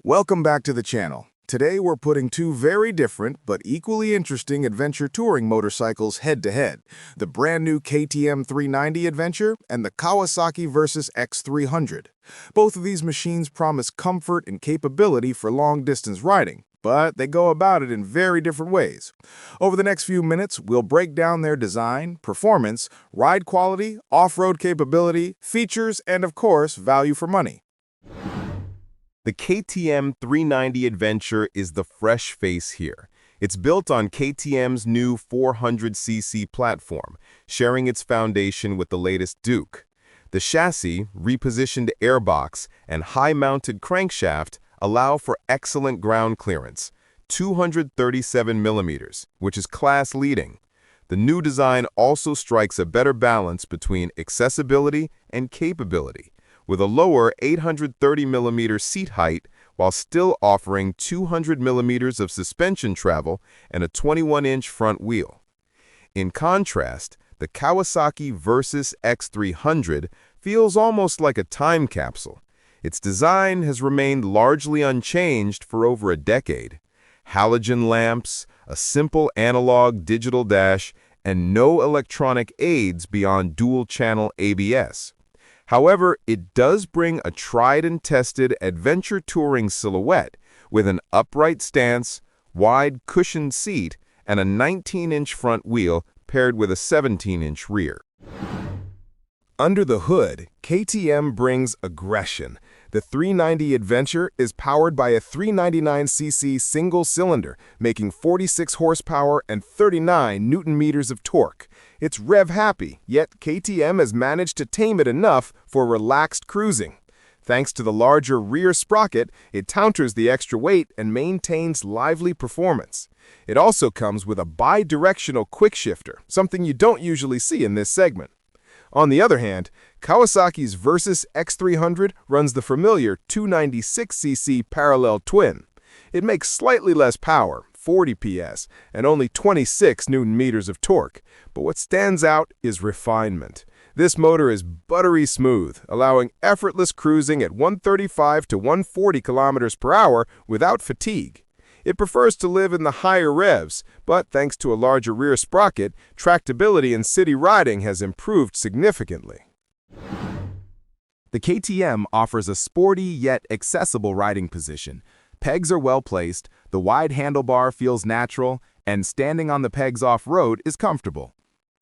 Welcome back to the channel. Today we're putting two very different but equally interesting adventure touring motorcycles head-to-head, the brand new KTM 390 Adventure and the Kawasaki Versys X-300. Both of these machines promise comfort and capability for long-distance riding, but they go about it in very different ways. Over the next few minutes, we'll break down their design, performance, ride quality, off-road capability, features, and of course, value for money. The KTM 390 Adventure is the fresh face here. It's built on KTM's new 400cc platform, sharing its foundation with the latest Duke. The chassis, repositioned airbox, and high-mounted crankshaft allow for excellent ground clearance, 237 millimeters, which is class-leading. The new design also strikes a better balance between accessibility and capability, with a lower 830mm seat height while still offering 200mm of suspension travel and a 21-inch front wheel. In contrast, the Kawasaki Versys X-300 feels almost like a time capsule. Its design has remained largely unchanged for over a decade. Halogen lamps, a simple analog digital dash, and no electronic aids beyond dual-channel ABS. However, it does bring a tried-and-tested adventure touring silhouette with an upright stance, wide cushioned seat, and a 19-inch front wheel paired with a 17-inch rear. Under the hood, KTM brings aggression. The 390 Adventure is powered by a 399cc single-cylinder, making 46 horsepower and 39 newton-meters of torque. It's rev-happy, yet KTM has managed to tame it enough for relaxed cruising. Thanks to the larger rear sprocket, it counters the extra weight and maintains lively performance. It also comes with a bi-directional quick-shifter, something you don't usually see in this segment. On the other hand, Kawasaki's Versys X-300 runs the familiar 296cc parallel twin. It makes slightly less power, 40 PS, and only 26 newton-meters of torque, but what stands out is refinement. This motor is buttery smooth, allowing effortless cruising at 135 to 140 kilometers per hour without fatigue. It prefers to live in the higher revs, but thanks to a larger rear sprocket, tractability in city riding has improved significantly. The KTM offers a sporty yet accessible riding position. Pegs are well placed, the wide handlebar feels natural, and standing on the pegs off-road is comfortable.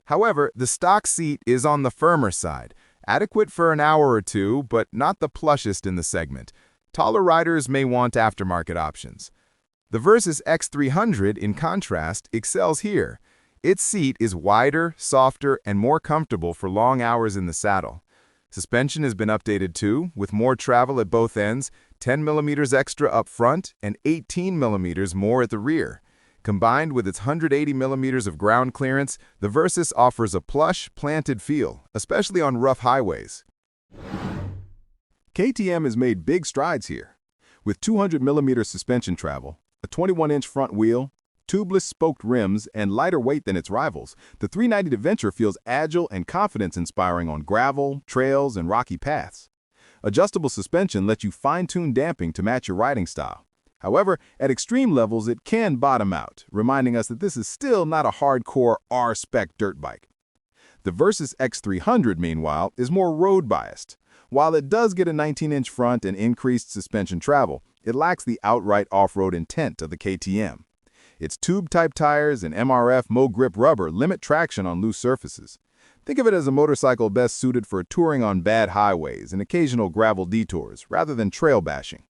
However, the stock seat is on the firmer side, adequate for an hour or two, but not the plushest in the segment. Taller riders may want aftermarket options. The Versys X-300, in contrast, excels here. Its seat is wider, softer, and more comfortable for long hours in the saddle. Suspension has been updated too, with more travel at both ends, 10mm extra up front and 18mm more at the rear. Combined with its 180mm of ground clearance, the Versys offers a plush, planted feel, especially on rough highways. KTM has made big strides here. With 200mm suspension travel, a 21-inch front wheel, tubeless spoked rims, and lighter weight than its rivals, the 390 Adventure feels agile and confidence-inspiring on gravel, trails, and rocky paths. Adjustable suspension lets you fine-tune damping to match your riding style. However, at extreme levels, it can bottom out, reminding us that this is still not a hardcore R-spec dirt bike. The Versys X-300, meanwhile, is more road-biased. While it does get a 19-inch front and increased suspension travel, it lacks the outright off-road intent of the KTM. Its tube-type tires and MRF Mo-Grip rubber limit traction on loose surfaces. Think of it as a motorcycle best suited for touring on bad highways and occasional gravel detours, rather than trail bashing.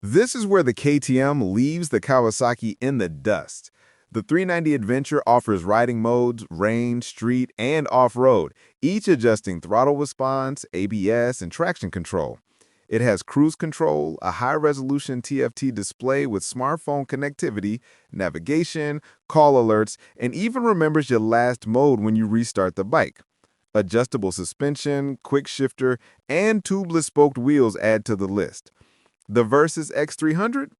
This is where the KTM leaves the Kawasaki in the dust. The 390 Adventure offers riding modes, range, street, and off-road, each adjusting throttle response, ABS, and traction control. It has cruise control, a high-resolution TFT display with smartphone connectivity, navigation, call alerts, and even remembers your last mode when you restart the bike. Adjustable suspension, quick shifter, and tubeless spoked wheels add to the list. The Versys X-300?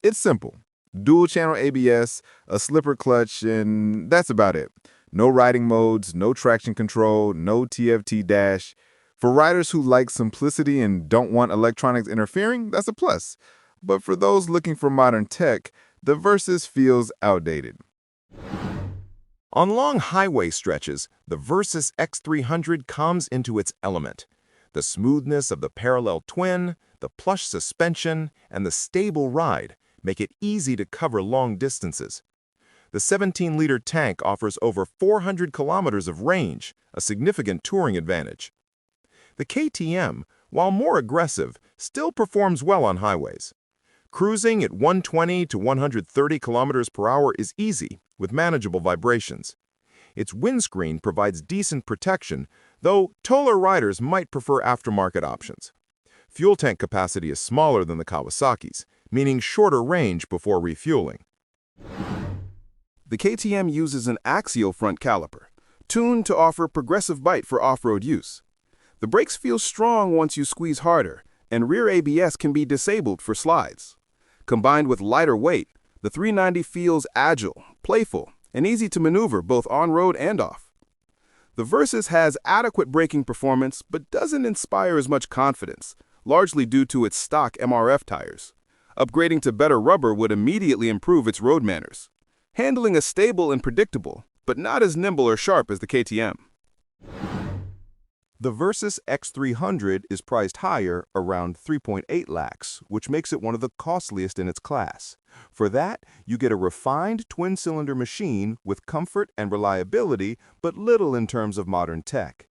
It's simple. Dual-channel ABS, a slipper clutch, and that's about it. No riding modes, no traction control, no TFT dash. For riders who like simplicity and don't want electronics interfering, that's a plus. But for those looking for modern tech, the Versys feels outdated. On long highway stretches, the Versys X-300 comes into its element. The smoothness of the parallel twin, the plush suspension, and the stable ride make it easy to cover long distances. The 17-liter tank offers over 400 kilometers of range, a significant touring advantage. The KTM, while more aggressive, still performs well on highways. Cruising at 120 to 130 kilometers per hour is easy, with manageable vibrations. Its windscreen provides decent protection, though taller riders might prefer aftermarket options. Fuel tank capacity is smaller than the Kawasaki's, meaning shorter range before refueling. The KTM uses an axial front caliper, tuned to offer progressive bite for off-road use. The brakes feel strong once you squeeze harder, and rear ABS can be disabled for slides. Combined with lighter weight, the 390 feels agile, playful, and easy to maneuver both on-road and off. The Versys has adequate braking performance but doesn't inspire as much confidence, largely due to its stock MRF tires. Upgrading to better rubber would immediately improve its road manners. Handling is stable and predictable, but not as nimble or sharp as the KTM. The Versys X-300 is priced higher, around 3.8 lakhs, which makes it one of the costliest in its class. For that, you get a refined twin-cylinder machine with comfort and reliability, but little in terms of modern tech.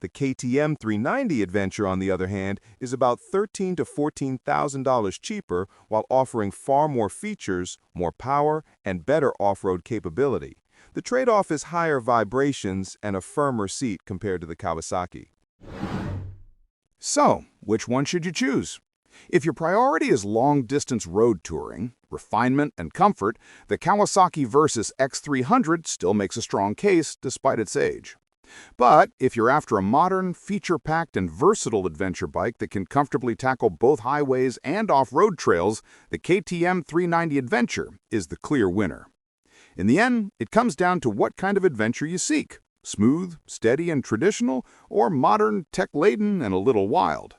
The KTM 390 Adventure, on the other hand, is about $13,000 to $14,000 cheaper while offering far more features, more power, and better off-road capability. The trade-off is higher vibrations and a firmer seat compared to the Kawasaki. So, which one should you choose? If your priority is long-distance road touring, refinement, and comfort, the Kawasaki Versys X-300 still makes a strong case despite its age. But if you're after a modern, feature-packed, and versatile adventure bike that can comfortably tackle both highways and off-road trails, the KTM 390 Adventure is the clear winner. In the end, it comes down to what kind of adventure you seek: smooth, steady, and traditional, or modern, tech-laden, and a little wild.